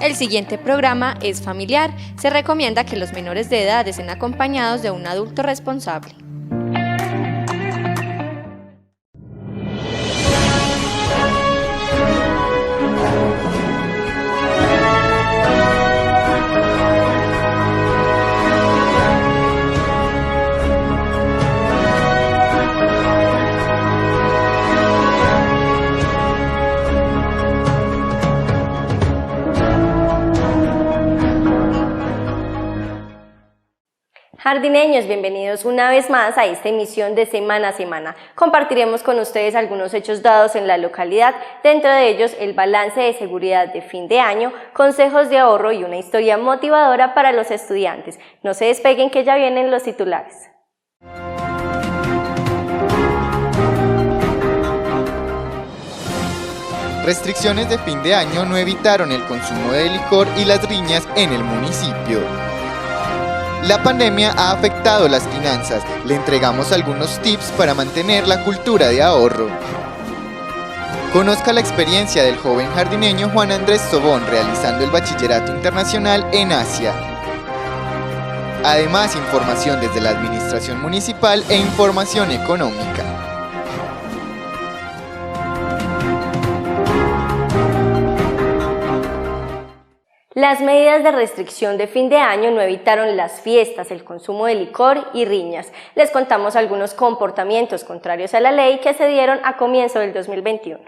El siguiente programa es familiar. Se recomienda que los menores de edad estén acompañados de un adulto responsable. Jardineños, bienvenidos una vez más a esta emisión de Semana a Semana. Compartiremos con ustedes algunos hechos dados en la localidad, dentro de ellos el balance de seguridad de fin de año, consejos de ahorro y una historia motivadora para los estudiantes. No se despeguen que ya vienen los titulares. Restricciones de fin de año no evitaron el consumo de licor y las riñas en el municipio. La pandemia ha afectado las finanzas. Le entregamos algunos tips para mantener la cultura de ahorro. Conozca la experiencia del joven jardineño Juan Andrés Sobón realizando el Bachillerato Internacional en Asia. Además, información desde la Administración Municipal e información económica. Las medidas de restricción de fin de año no evitaron las fiestas, el consumo de licor y riñas. Les contamos algunos comportamientos contrarios a la ley que se dieron a comienzo del 2021.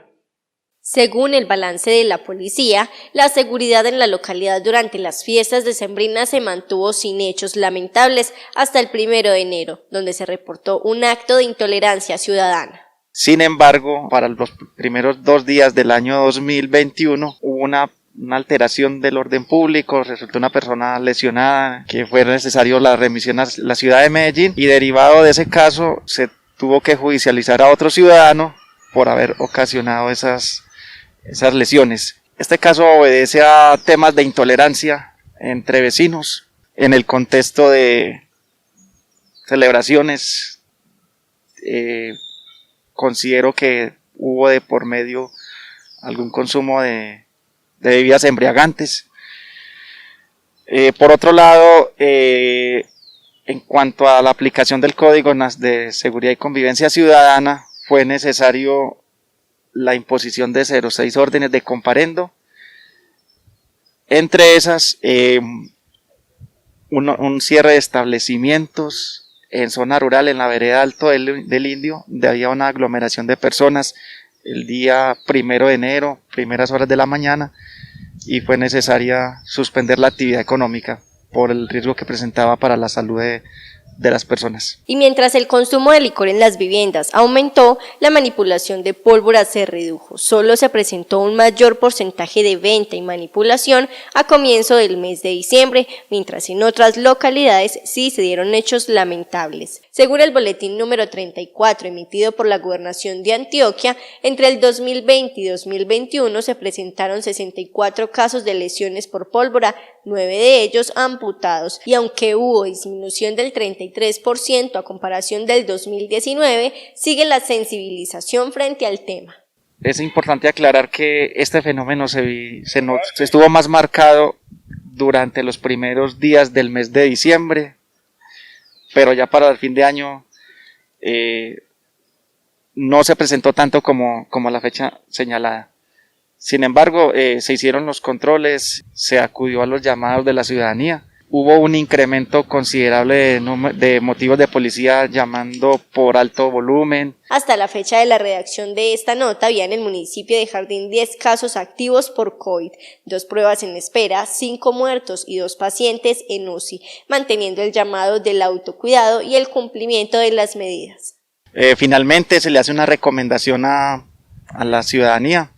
Según el balance de la policía, la seguridad en la localidad durante las fiestas decembrinas se mantuvo sin hechos lamentables hasta el 1 de enero, donde se reportó un acto de intolerancia ciudadana. Sin embargo, para los primeros 2 días del año 2021 hubo una alteración del orden público, resultó una persona lesionada, que fue necesario la remisión a la ciudad de Medellín y derivado de ese caso se tuvo que judicializar a otro ciudadano por haber ocasionado esas lesiones. Este caso obedece a temas de intolerancia entre vecinos en el contexto de celebraciones. Considero que hubo de por medio algún consumo de bebidas embriagantes. Por otro lado, en cuanto a la aplicación del Código de Seguridad y Convivencia Ciudadana, fue necesario la imposición de 06 órdenes de comparendo. Entre esas, un cierre de establecimientos en zona rural, en la vereda Alto del Indio, donde había una aglomeración de personas el día 1 de enero, primeras horas de la mañana, y fue necesaria suspender la actividad económica por el riesgo que presentaba para la salud de las personas. Y mientras el consumo de licor en las viviendas aumentó, la manipulación de pólvora se redujo. Solo se presentó un mayor porcentaje de venta y manipulación a comienzo del mes de diciembre, mientras en otras localidades sí se dieron hechos lamentables. Según el boletín número 34 emitido por la Gobernación de Antioquia, entre el 2020 y 2021 se presentaron 64 casos de lesiones por pólvora, 9 de ellos amputados, y aunque hubo disminución del 33% a comparación del 2019, sigue la sensibilización frente al tema. Es importante aclarar que este fenómeno se estuvo más marcado durante los primeros días del mes de diciembre, pero ya para el fin de año no se presentó tanto como la fecha señalada. Sin embargo, se hicieron los controles, se acudió a los llamados de la ciudadanía. Hubo un incremento considerable de motivos de policía llamando por alto volumen. Hasta la fecha de la redacción de esta nota había en el municipio de Jardín 10 casos activos por COVID, 2 pruebas en espera, 5 muertos y 2 pacientes en UCI, manteniendo el llamado del autocuidado y el cumplimiento de las medidas. Finalmente se le hace una recomendación a la ciudadanía.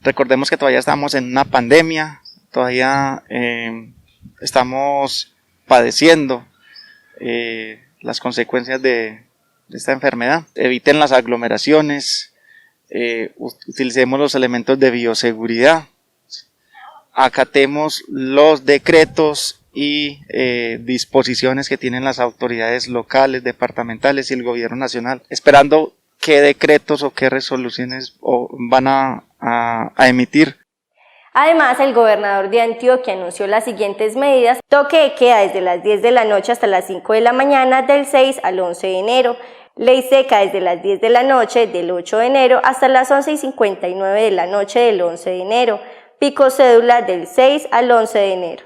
Recordemos que todavía estamos en una pandemia, todavía estamos padeciendo las consecuencias de esta enfermedad. Eviten las aglomeraciones, utilicemos los elementos de bioseguridad, acatemos los decretos y disposiciones que tienen las autoridades locales, departamentales y el gobierno nacional, esperando qué decretos o qué resoluciones van a emitir. Además, el gobernador de Antioquia anunció las siguientes medidas: toque de queda desde las 10 de la noche hasta las 5 de la mañana del 6 al 11 de enero, ley seca desde las 10 de la noche del 8 de enero hasta las 11:59 de la noche del 11 de enero, pico cédula del 6 al 11 de enero.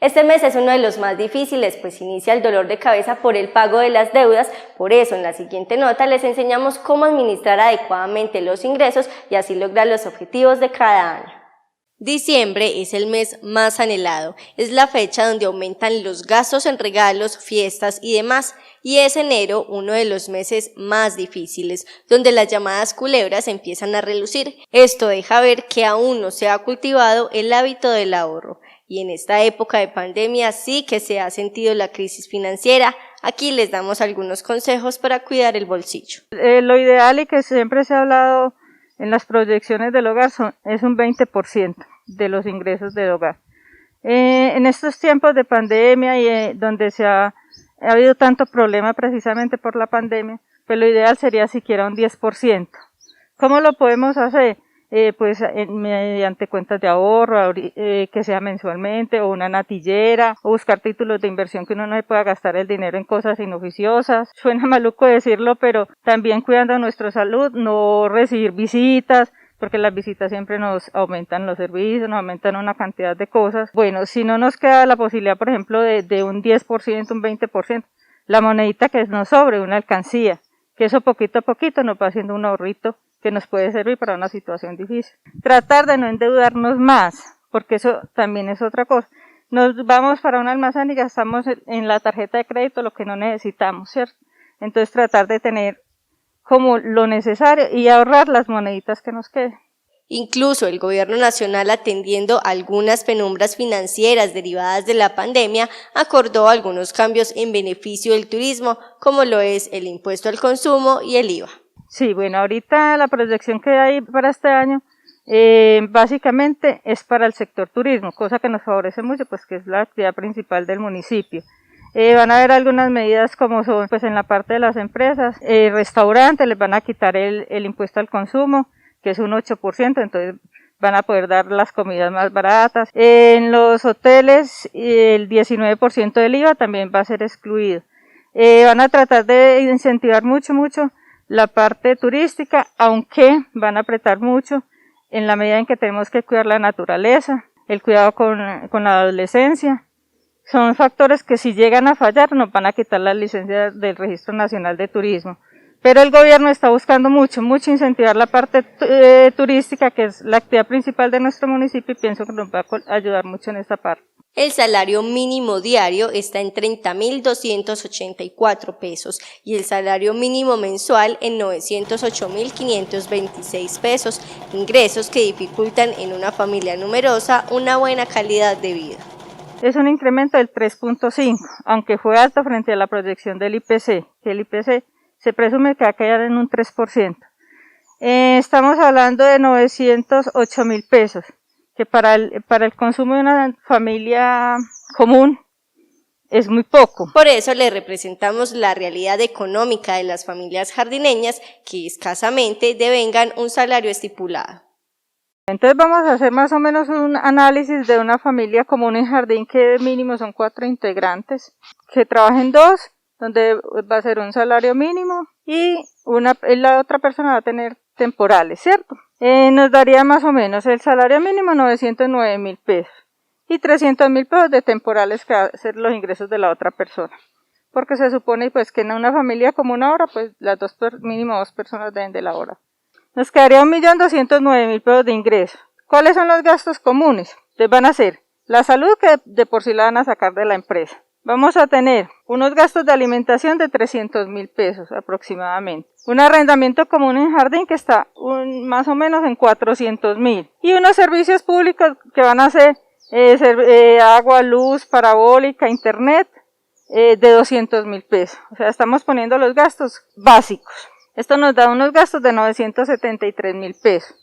Este mes es uno de los más difíciles, pues inicia el dolor de cabeza por el pago de las deudas. Por eso, en la siguiente nota les enseñamos cómo administrar adecuadamente los ingresos y así lograr los objetivos de cada año. Diciembre es el mes más anhelado, es la fecha donde aumentan los gastos en regalos, fiestas y demás, y es enero uno de los meses más difíciles, donde las llamadas culebras empiezan a relucir. Esto deja ver que aún no se ha cultivado el hábito del ahorro, y en esta época de pandemia sí que se ha sentido la crisis financiera. Aquí les damos algunos consejos para cuidar el bolsillo. Lo ideal y que siempre se ha hablado en las proyecciones del hogar es un 20% de los ingresos del hogar. En estos tiempos de pandemia y donde ha habido tanto problema precisamente por la pandemia, pues lo ideal sería siquiera un 10%. ¿Cómo lo podemos hacer? Pues mediante cuentas de ahorro, que sea mensualmente, o una natillera, o buscar títulos de inversión que uno no se pueda gastar el dinero en cosas inoficiosas. Suena maluco decirlo, pero también cuidando nuestra salud, no recibir visitas, porque las visitas siempre nos aumentan los servicios, nos aumentan una cantidad de cosas. Bueno, si no nos queda la posibilidad, por ejemplo, de un 10%, un 20%, la monedita que nos sobre, una alcancía, que eso poquito a poquito nos va haciendo un ahorrito que nos puede servir para una situación difícil. Tratar de no endeudarnos más, porque eso también es otra cosa. Nos vamos para un almacén y gastamos en la tarjeta de crédito lo que no necesitamos, ¿cierto? Entonces tratar de tener como lo necesario y ahorrar las moneditas que nos queden. Incluso el gobierno nacional, atendiendo algunas penumbras financieras derivadas de la pandemia, acordó algunos cambios en beneficio del turismo, como lo es el impuesto al consumo y el IVA. Sí, bueno, ahorita la proyección que hay para este año básicamente es para el sector turismo, cosa que nos favorece mucho, pues que es la actividad principal del municipio. Van a haber algunas medidas como son, pues en la parte de las empresas, restaurantes les van a quitar el impuesto al consumo, que es un 8%, entonces van a poder dar las comidas más baratas. En los hoteles el 19% del IVA también va a ser excluido. Van a tratar de incentivar mucho la parte turística, aunque van a apretar mucho en la medida en que tenemos que cuidar la naturaleza, el cuidado con la adolescencia. Son factores que si llegan a fallar nos van a quitar las licencias del Registro Nacional de Turismo. Pero el gobierno está buscando mucho incentivar la parte turística, que es la actividad principal de nuestro municipio, y pienso que nos va a ayudar mucho en esta parte. El salario mínimo diario está en 30.284 pesos y el salario mínimo mensual en 908.526 pesos, ingresos que dificultan en una familia numerosa una buena calidad de vida. Es un incremento del 3.5, aunque fue alto frente a la proyección del IPC, que el IPC se presume que va a caer en un 3%. Estamos hablando de 908.000 pesos. Que para el consumo de una familia común es muy poco. Por eso le representamos la realidad económica de las familias jardineñas que escasamente devengan un salario estipulado. Entonces vamos a hacer más o menos un análisis de una familia común en jardín que mínimo son 4 integrantes, que trabajen 2, donde va a ser un salario mínimo y la otra persona va a tener temporales, ¿cierto? Nos daría más o menos el salario mínimo 909.000 pesos y 300.000 pesos de temporales que va a ser los ingresos de la otra persona, porque se supone pues que en una familia común ahora pues las mínimo 2 personas deben de la hora. Nos quedaría 1.209.000 pesos de ingresos. ¿Cuáles son los gastos comunes? Les van a ser la salud, que de por sí la van a sacar de la empresa. Vamos a tener unos gastos de alimentación de 300.000 pesos aproximadamente. Un arrendamiento común en jardín que está más o menos en 400.000. Y unos servicios públicos que van a ser agua, luz, parabólica, internet, de 200.000 pesos. O sea, estamos poniendo los gastos básicos. Esto nos da unos gastos de 973.000 pesos.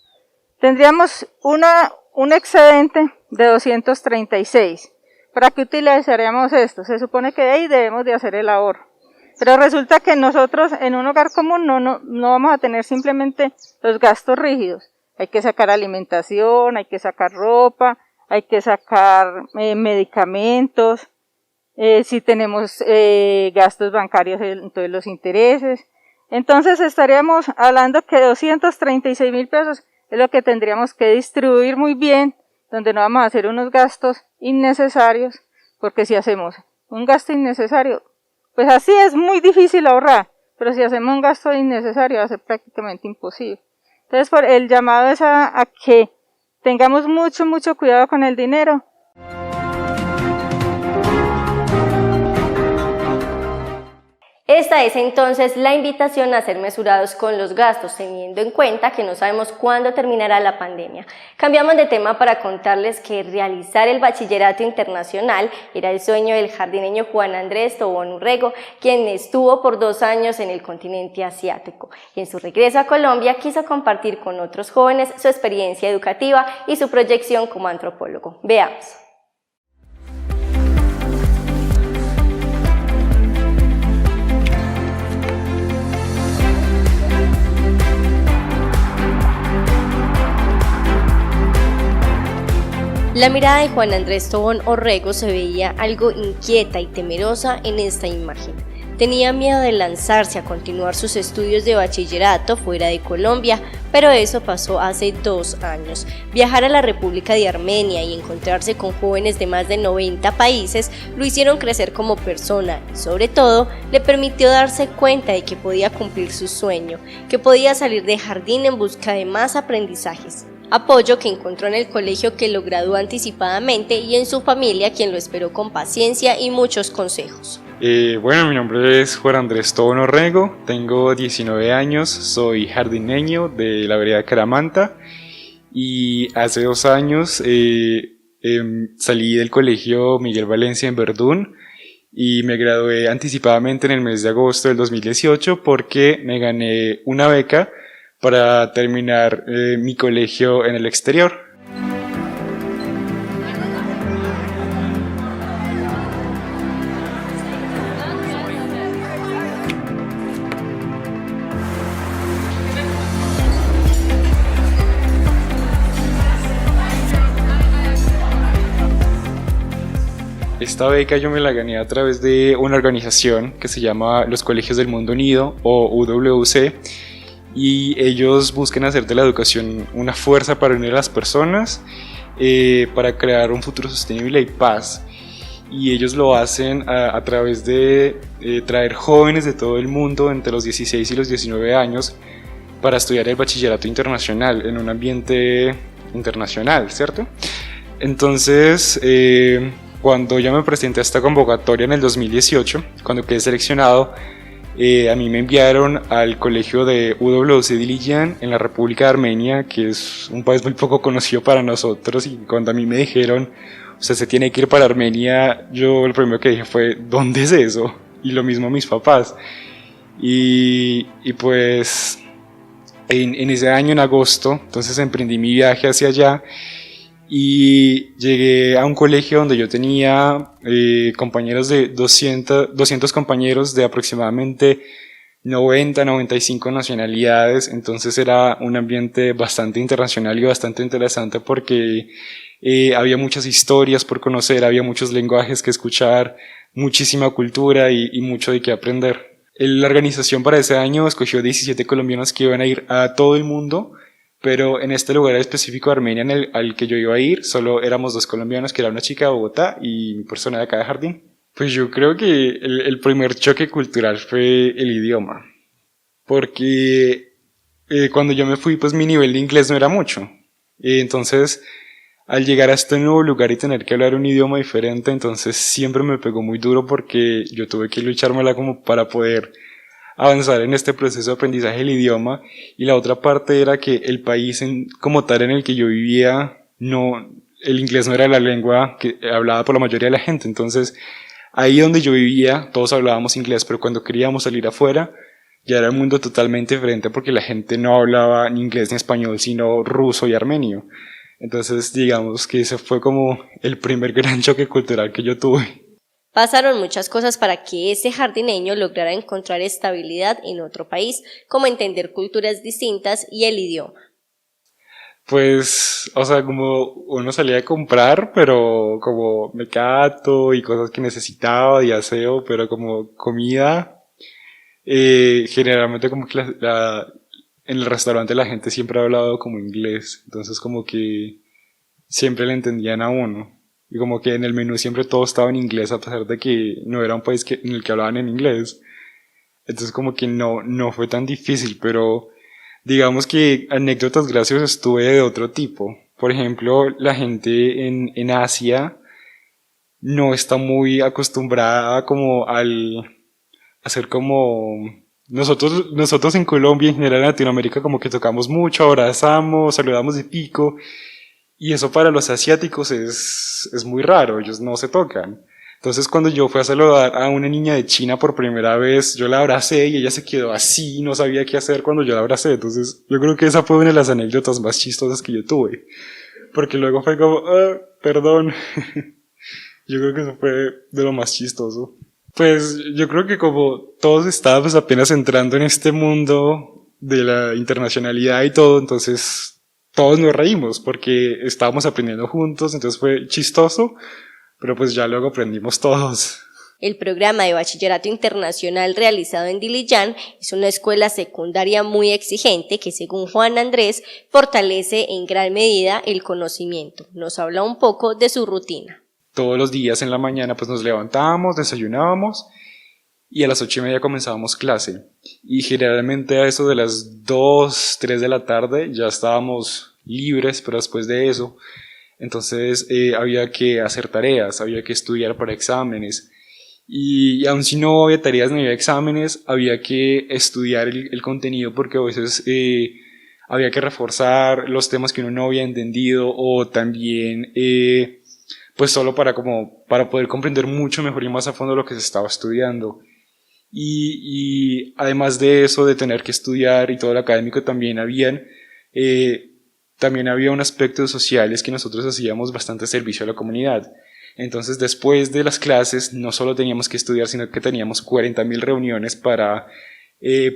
Tendríamos un excedente de 236. ¿para qué utilizaríamos esto? Se supone que de ahí debemos de hacer el ahorro. Pero resulta que nosotros en un hogar común no vamos a tener simplemente los gastos rígidos. Hay que sacar alimentación, hay que sacar ropa, hay que sacar medicamentos, si tenemos gastos bancarios, entonces los intereses. Entonces estaríamos hablando que 236.000 pesos es lo que tendríamos que distribuir muy bien, donde no vamos a hacer unos gastos innecesarios, porque si hacemos un gasto innecesario, pues así es muy difícil ahorrar, pero si hacemos un gasto innecesario va a ser prácticamente imposible. Entonces el llamado es a que tengamos mucho cuidado con el dinero. Esta es entonces la invitación a ser mesurados con los gastos, teniendo en cuenta que no sabemos cuándo terminará la pandemia. Cambiamos de tema para contarles que realizar el bachillerato internacional era el sueño del jardineño Juan Andrés Tobón Urrego, quien estuvo por 2 años en el continente asiático. Y en su regreso a Colombia quiso compartir con otros jóvenes su experiencia educativa y su proyección como antropólogo. Veamos. La mirada de Juan Andrés Tobón Urrego se veía algo inquieta y temerosa en esta imagen. Tenía miedo de lanzarse a continuar sus estudios de bachillerato fuera de Colombia, pero eso pasó hace 2 años. Viajar a la República de Armenia y encontrarse con jóvenes de más de 90 países lo hicieron crecer como persona y sobre todo le permitió darse cuenta de que podía cumplir su sueño, que podía salir de jardín en busca de más aprendizajes. Apoyo que encontró en el colegio que lo graduó anticipadamente y en su familia, quien lo esperó con paciencia y muchos consejos. Bueno, mi nombre es Juan Andrés Tobón Urrego, tengo 19 años, soy jardineño de la vereda Caramanta y hace 2 años salí del colegio Miguel Valencia en Verdún y me gradué anticipadamente en el mes de agosto del 2018 porque me gané una beca para terminar mi colegio en el exterior. Esta beca yo me la gané a través de una organización que se llama Los Colegios del Mundo Unido o UWC, y ellos buscan hacer de la educación una fuerza para unir a las personas, para crear un futuro sostenible y paz. Y ellos lo hacen a través de traer jóvenes de todo el mundo entre los 16 y los 19 años para estudiar el bachillerato internacional en un ambiente internacional, ¿cierto? Entonces, cuando yo me presenté a esta convocatoria en el 2018, cuando quedé seleccionado, a mí me enviaron al colegio de UWC Dilijan en la República de Armenia, que es un país muy poco conocido para nosotros, y cuando a mí me dijeron, usted se tiene que ir para Armenia, yo lo primero que dije fue, ¿dónde es eso? Y lo mismo mis papás. Y pues en ese año, en agosto, entonces emprendí mi viaje hacia allá, y llegué a un colegio donde yo tenía compañeros de 200 compañeros de aproximadamente 95 nacionalidades. Entonces era un ambiente bastante internacional y bastante interesante porque había muchas historias por conocer, había muchos lenguajes que escuchar, muchísima cultura y mucho de qué aprender. La organización para ese año escogió 17 colombianos que iban a ir a todo el mundo, pero en este lugar específico de Armenia al que yo iba a ir, solo éramos 2 colombianos, que era una chica de Bogotá y mi persona de acá de Jardín. Pues yo creo que el primer choque cultural fue el idioma, porque cuando yo me fui, pues mi nivel de inglés no era mucho. Entonces, al llegar a este nuevo lugar y tener que hablar un idioma diferente, entonces siempre me pegó muy duro porque yo tuve que luchármela como para poder avanzar en este proceso de aprendizaje del idioma. Y la otra parte era que el país como tal en el que yo vivía, el inglés no era la lengua que hablaba por la mayoría de la gente. Entonces ahí donde yo vivía todos hablábamos inglés, pero cuando queríamos salir afuera ya era un mundo totalmente diferente porque la gente no hablaba ni inglés ni español, sino ruso y armenio. Entonces, digamos que ese fue como el primer gran choque cultural que yo tuve. Pasaron muchas cosas para que ese jardineño lograra encontrar estabilidad en otro país, como entender culturas distintas y el idioma. Pues, o sea, como uno salía a comprar, pero como mecato y cosas que necesitaba de aseo, pero como comida, generalmente como que en el restaurante la gente siempre ha hablado como inglés, entonces como que siempre le entendían a uno. Y como que en el menú siempre todo estaba en inglés a pesar de que no era un país en el que hablaban en inglés. Entonces como que no fue tan difícil, pero digamos que anécdotas graciosas tuve de otro tipo. Por ejemplo, la gente en Asia no está muy acostumbrada como al hacer como nosotros en Colombia, en general en Latinoamérica, como que tocamos mucho, abrazamos, saludamos de pico, y eso para los asiáticos es muy raro, ellos no se tocan. Entonces cuando yo fui a saludar a una niña de China por primera vez, yo la abracé y ella se quedó así, no sabía qué hacer cuando yo la abracé. Entonces yo creo que esa fue una de las anécdotas más chistosas que yo tuve. Porque luego fue como, perdón. Yo creo que eso fue de lo más chistoso. Pues yo creo que como todos estábamos apenas entrando en este mundo de la internacionalidad y todo, entonces todos nos reímos porque estábamos aprendiendo juntos, entonces fue chistoso, pero pues ya luego aprendimos todos. El programa de bachillerato internacional realizado en Dilijan es una escuela secundaria muy exigente que, según Juan Andrés, fortalece en gran medida el conocimiento. Nos habla un poco de su rutina. Todos los días en la mañana pues nos levantábamos, desayunábamos y a las 8:30 comenzábamos clase. Y generalmente a eso de las 2, 3 de la tarde ya estábamos libres, pero después de eso, entonces había que hacer tareas, había que estudiar para exámenes. Y aun si no había tareas ni había exámenes, había que estudiar el contenido porque a veces había que reforzar los temas que uno no había entendido o también pues solo para poder comprender mucho mejor y más a fondo lo que se estaba estudiando. Y además de eso, de tener que estudiar y todo lo académico, también había un aspecto sociales que nosotros hacíamos bastante servicio a la comunidad. Entonces, después de las clases, no solo teníamos que estudiar, sino que teníamos 40.000 reuniones para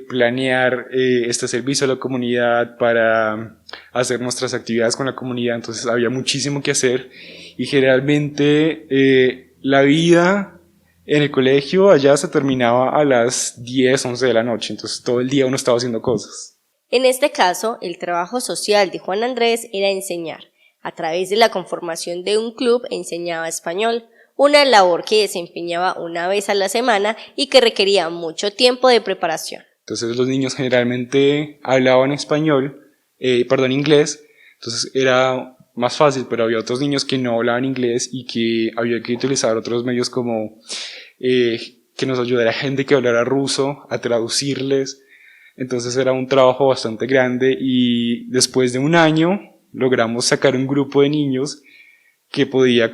planear este servicio a la comunidad, para hacer nuestras actividades con la comunidad. Entonces, había muchísimo que hacer y generalmente la vida en el colegio allá se terminaba a las 10, 11 de la noche. Entonces, todo el día uno estaba haciendo cosas. En este caso, el trabajo social de Juan Andrés era enseñar. A través de la conformación de un club enseñaba español, una labor que desempeñaba una vez a la semana y que requería mucho tiempo de preparación. Entonces los niños generalmente hablaban inglés, entonces era más fácil, pero había otros niños que no hablaban inglés y que había que utilizar otros medios como que nos ayudara gente que hablara ruso a traducirles. Entonces era un trabajo bastante grande y después de un año logramos sacar un grupo de niños que podía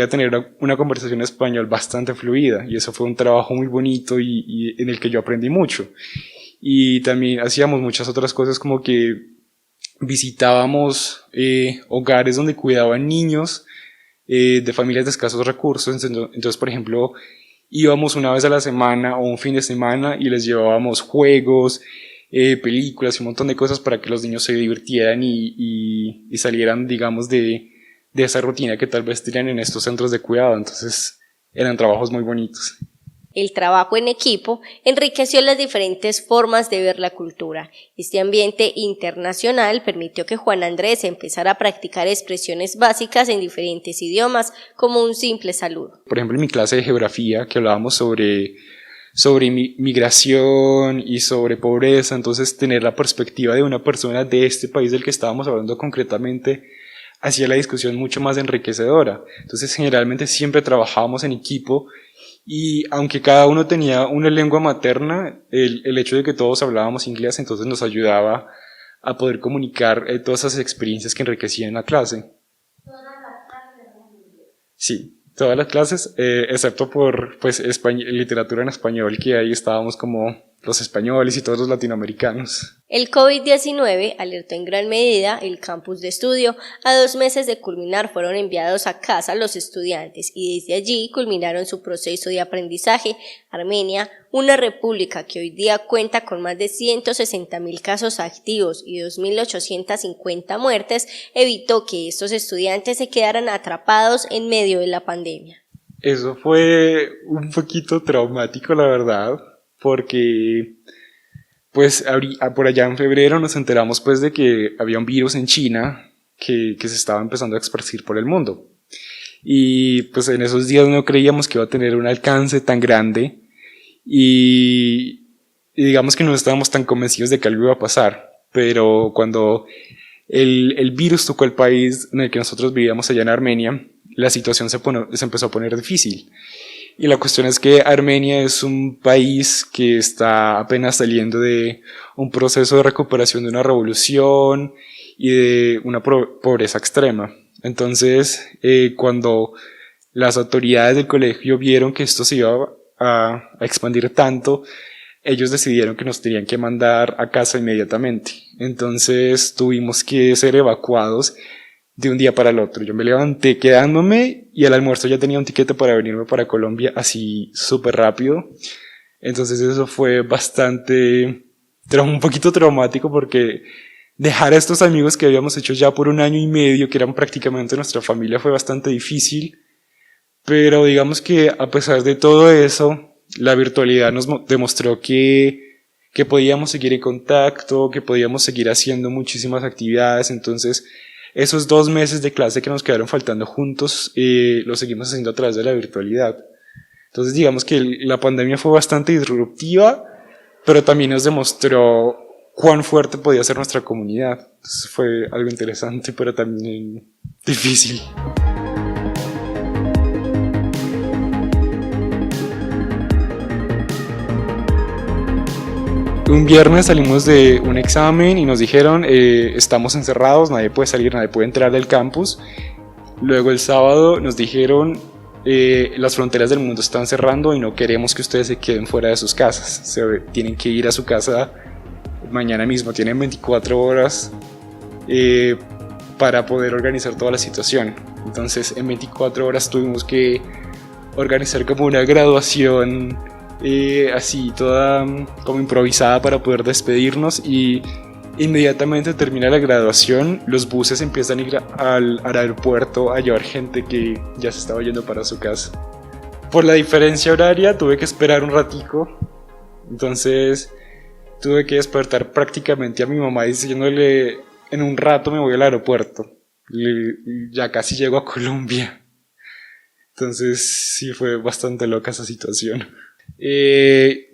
tener una conversación en español bastante fluida, y eso fue un trabajo muy bonito y en el que yo aprendí mucho. Y también hacíamos muchas otras cosas, como que visitábamos hogares donde cuidaban niños de familias de escasos recursos. Entonces, por ejemplo, íbamos una vez a la semana o un fin de semana y les llevábamos juegos, películas y un montón de cosas para que los niños se divirtieran y salieran, digamos, de esa rutina que tal vez tienen en estos centros de cuidado. Entonces eran trabajos muy bonitos. El trabajo en equipo enriqueció las diferentes formas de ver la cultura. Este ambiente internacional permitió que Juan Andrés empezara a practicar expresiones básicas en diferentes idiomas, como un simple saludo. Por ejemplo, en mi clase de geografía, que hablábamos sobre migración y sobre pobreza, entonces tener la perspectiva de una persona de este país del que estábamos hablando concretamente hacía la discusión mucho más enriquecedora. Entonces generalmente siempre trabajábamos en equipo y aunque cada uno tenía una lengua materna, el hecho de que todos hablábamos inglés entonces nos ayudaba a poder comunicar todas esas experiencias que enriquecían la clase. ¿Todas las clases eran en inglés? Sí, todas las clases, excepto por literatura en español, que ahí estábamos como los españoles y todos los latinoamericanos. El COVID-19 alertó en gran medida el campus de estudio. A 2 meses de culminar fueron enviados a casa los estudiantes y desde allí culminaron su proceso de aprendizaje. Armenia, una república que hoy día cuenta con más de 160.000 casos activos y 2.850 muertes, evitó que estos estudiantes se quedaran atrapados en medio de la pandemia. Eso fue un poquito traumático, la verdad, porque pues por allá en febrero nos enteramos pues de que había un virus en China que se estaba empezando a esparcir por el mundo. Y pues en esos días no creíamos que iba a tener un alcance tan grande y digamos que no estábamos tan convencidos de que algo iba a pasar. Pero cuando el virus tocó el país en el que nosotros vivíamos allá en Armenia, la situación se empezó a poner difícil. Y la cuestión es que Armenia es un país que está apenas saliendo de un proceso de recuperación de una revolución y de una pobreza extrema. Entonces, cuando las autoridades del colegio vieron que esto se iba a expandir tanto, ellos decidieron que nos tenían que mandar a casa inmediatamente. Entonces tuvimos que ser evacuados de un día para el otro. Yo me levanté quedándome y al almuerzo ya tenía un tiquete para venirme para Colombia así súper rápido. Entonces eso fue un poquito traumático porque dejar a estos amigos que habíamos hecho ya por 1 año y medio, que eran prácticamente nuestra familia, fue bastante difícil. Pero digamos que a pesar de todo eso, la virtualidad nos demostró que podíamos seguir en contacto, que podíamos seguir haciendo muchísimas actividades. Entonces esos 2 meses de clase que nos quedaron faltando juntos, lo seguimos haciendo a través de la virtualidad. Entonces digamos que la pandemia fue bastante disruptiva, pero también nos demostró cuán fuerte podía ser nuestra comunidad. Entonces fue algo interesante, pero también difícil. Un viernes salimos de un examen y nos dijeron estamos encerrados, nadie puede salir, nadie puede entrar del campus. Luego el sábado nos dijeron las fronteras del mundo están cerrando y no queremos que ustedes se queden fuera de sus casas. Tienen que ir a su casa mañana mismo, tienen 24 horas para poder organizar toda la situación. Entonces en 24 horas tuvimos que organizar como una graduación así toda como improvisada para poder despedirnos, y inmediatamente termina la graduación, los buses empiezan a ir al aeropuerto a llevar gente que ya se estaba yendo para su casa. Por la diferencia horaria tuve que esperar un ratico, entonces tuve que despertar prácticamente a mi mamá diciéndole en un rato me voy al aeropuerto, ya casi llego a Colombia. Entonces sí fue bastante loca esa situación.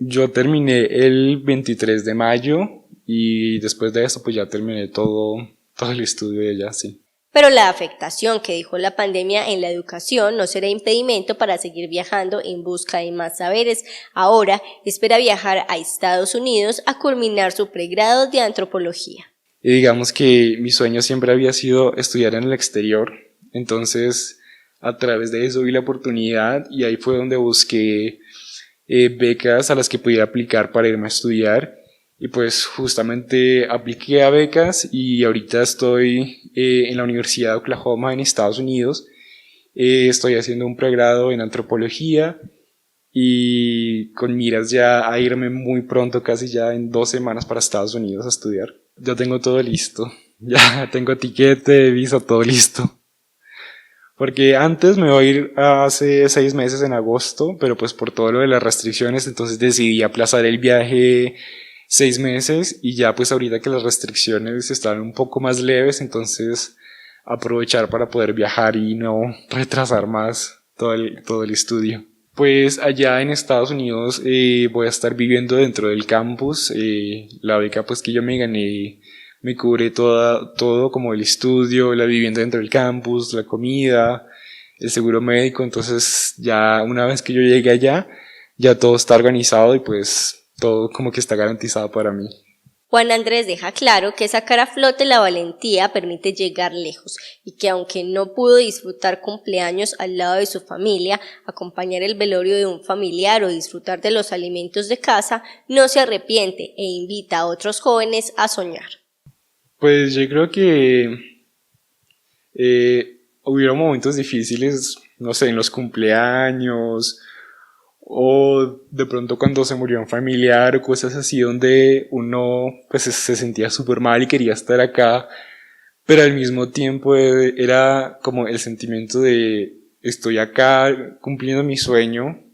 Yo terminé el 23 de mayo y después de eso pues ya terminé todo el estudio de ella, sí. Pero la afectación que dejó la pandemia en la educación no será impedimento para seguir viajando en busca de más saberes. Ahora espera viajar a Estados Unidos a culminar su pregrado de antropología. Y digamos que mi sueño siempre había sido estudiar en el exterior, entonces a través de eso vi la oportunidad y ahí fue donde busqué becas a las que pudiera aplicar para irme a estudiar, y pues justamente apliqué a becas y ahorita estoy en la Universidad de Oklahoma en Estados Unidos. Estoy haciendo un pregrado en antropología y con miras ya a irme muy pronto, casi ya en 2 semanas, para Estados Unidos a estudiar. Ya tengo todo listo, ya tengo tiquete, visa, todo listo. Porque antes me iba a ir hace 6 meses en agosto, pero pues por todo lo de las restricciones, entonces decidí aplazar el viaje 6 meses, y ya pues ahorita que las restricciones están un poco más leves, entonces aprovechar para poder viajar y no retrasar más todo el estudio. Pues allá en Estados Unidos voy a estar viviendo dentro del campus. La beca pues que yo me gané me cubre todo como el estudio, la vivienda dentro del campus, la comida, el seguro médico. Entonces ya una vez que yo llegue allá, ya todo está organizado y pues todo como que está garantizado para mí. Juan Andrés deja claro que sacar a flote la valentía permite llegar lejos y que aunque no pudo disfrutar cumpleaños al lado de su familia, acompañar el velorio de un familiar o disfrutar de los alimentos de casa, no se arrepiente e invita a otros jóvenes a soñar. Pues yo creo que hubieron momentos difíciles, no sé, en los cumpleaños o de pronto cuando se murió un familiar o cosas así donde uno pues se sentía súper mal y quería estar acá, pero al mismo tiempo era como el sentimiento de estoy acá cumpliendo mi sueño,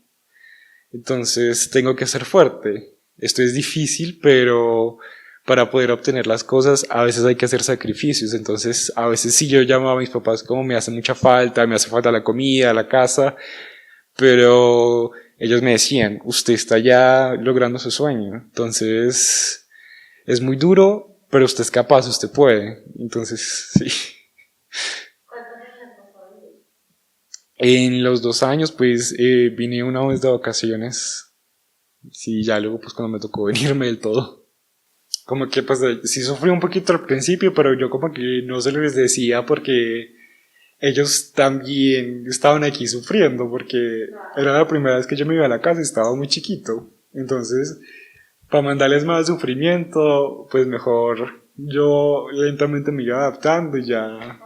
entonces tengo que ser fuerte. Esto es difícil, pero para poder obtener las cosas a veces hay que hacer sacrificios. Entonces a veces sí yo llamo a mis papás como me hace mucha falta, me hace falta la comida, la casa, pero ellos me decían, usted está ya logrando su sueño, entonces es muy duro, pero usted es capaz, usted puede. Entonces sí. En los 2 años pues vine una vez de vacaciones, sí, ya luego pues cuando me tocó venirme del todo. Como que pues sí sufrí un poquito al principio, pero yo como que no se les decía porque ellos también estaban aquí sufriendo, porque era la primera vez que yo me iba a la casa y estaba muy chiquito. Entonces, para mandarles más sufrimiento, pues mejor yo lentamente me iba adaptando y ya.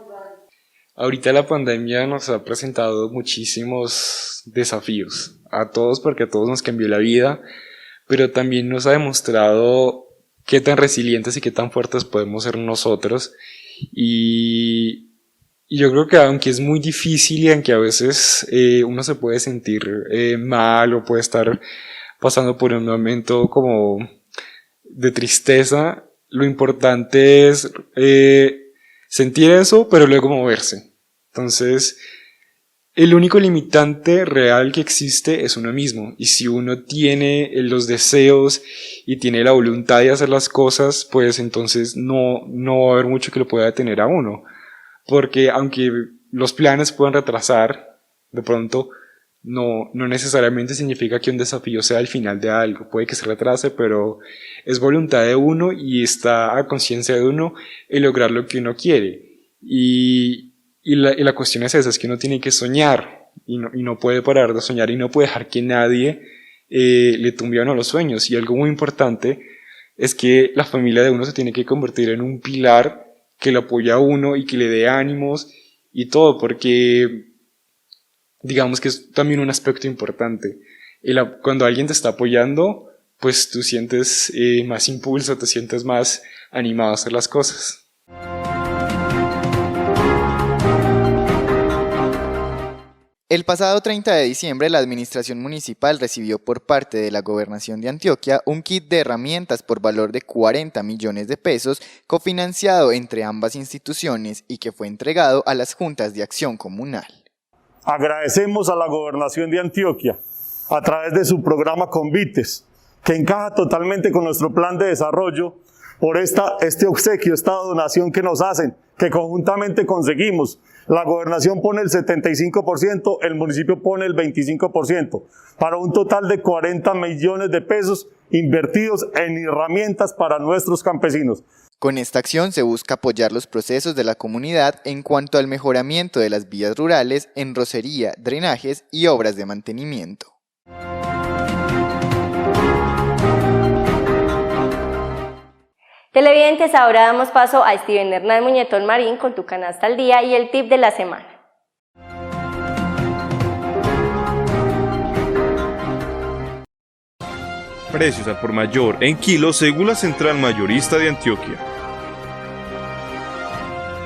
Ahorita la pandemia nos ha presentado muchísimos desafíos a todos, porque a todos nos cambió la vida, pero también nos ha demostrado qué tan resilientes y qué tan fuertes podemos ser nosotros. Y yo creo que aunque es muy difícil y aunque a veces uno se puede sentir mal o puede estar pasando por un momento como de tristeza, lo importante es sentir eso, pero luego moverse. Entonces, el único limitante real que existe es uno mismo. Y si uno tiene los deseos y tiene la voluntad de hacer las cosas, pues entonces no va a haber mucho que lo pueda detener a uno. Porque aunque los planes puedan retrasar, de pronto no necesariamente significa que un desafío sea el final de algo. Puede que se retrase, pero es voluntad de uno y está a conciencia de uno el lograr lo que uno quiere. Y la cuestión es esa, es que uno tiene que soñar y no puede parar de soñar y no puede dejar que nadie le tumbe a uno los sueños. Y algo muy importante es que la familia de uno se tiene que convertir en un pilar que lo apoya a uno y que le dé ánimos y todo, porque digamos que es también un aspecto importante. Cuando alguien te está apoyando, pues tú sientes más impulso, te sientes más animado a hacer las cosas. El pasado 30 de diciembre, la administración municipal recibió por parte de la Gobernación de Antioquia un kit de herramientas por valor de 40 millones de pesos, cofinanciado entre ambas instituciones y que fue entregado a las juntas de acción comunal. Agradecemos a la Gobernación de Antioquia, a través de su programa Convites, que encaja totalmente con nuestro plan de desarrollo, por este obsequio, esta donación que nos hacen, que conjuntamente conseguimos. La gobernación pone el 75%, el municipio pone el 25%, para un total de 40 millones de pesos invertidos en herramientas para nuestros campesinos. Con esta acción se busca apoyar los procesos de la comunidad en cuanto al mejoramiento de las vías rurales, enrocería, drenajes y obras de mantenimiento. Televidentes, ahora damos paso a Steven Hernán Muñetón Marín con tu canasta al día y el tip de la semana. Precios al por mayor en kilos según la Central Mayorista de Antioquia.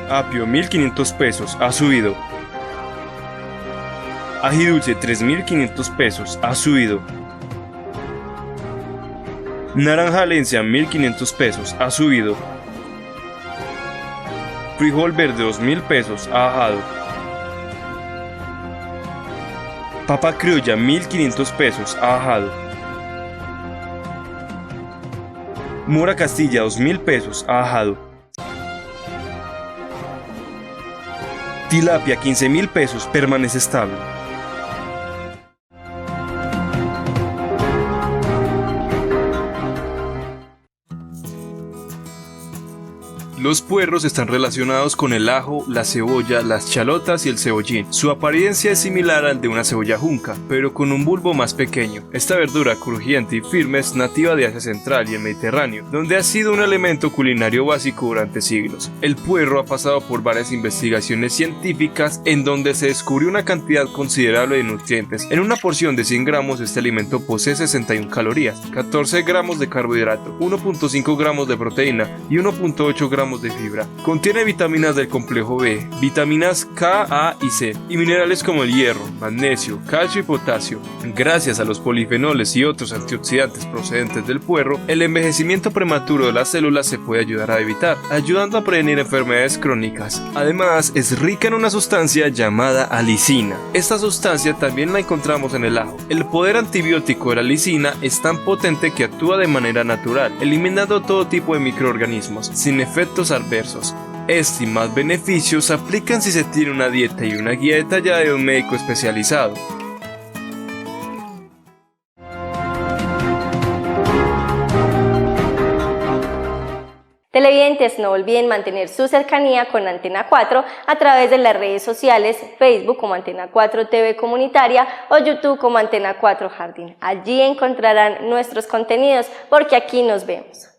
Apio 1.500 pesos, ha subido. Ají dulce 3.500 pesos, ha subido. Naranja Valencia 1.500 pesos, ha subido. Frijol verde 2.000 pesos, ha bajado. Papa criolla 1.500 pesos, ha bajado. Mora Castilla 2.000 pesos, ha bajado. Tilapia 15.000 pesos, permanece estable. Los puerros están relacionados con el ajo, la cebolla, las chalotas y el cebollín. Su apariencia es similar al de una cebolla junca, pero con un bulbo más pequeño. Esta verdura crujiente y firme es nativa de Asia Central y el Mediterráneo, donde ha sido un elemento culinario básico durante siglos. El puerro ha pasado por varias investigaciones científicas en donde se descubrió una cantidad considerable de nutrientes. En una porción de 100 gramos este alimento posee 61 calorías, 14 gramos de carbohidrato, 1.5 gramos de proteína y 1.8 gramos de fibra. Contiene vitaminas del complejo B, vitaminas K, A y C, y minerales como el hierro, magnesio, calcio y potasio. Gracias a los polifenoles y otros antioxidantes procedentes del puerro, el envejecimiento prematuro de las células se puede ayudar a evitar, ayudando a prevenir enfermedades crónicas. Además, es rica en una sustancia llamada alicina. Esta sustancia también la encontramos en el ajo. El poder antibiótico de la alicina es tan potente que actúa de manera natural, eliminando todo tipo de microorganismos, sin efectos adversos. Este y más beneficios se aplican si se tiene una dieta y una guía detallada de un médico especializado. Televidentes, no olviden mantener su cercanía con Antena 4 a través de las redes sociales, Facebook como Antena 4 TV Comunitaria o YouTube como Antena 4 Jardín. Allí encontrarán nuestros contenidos porque aquí nos vemos.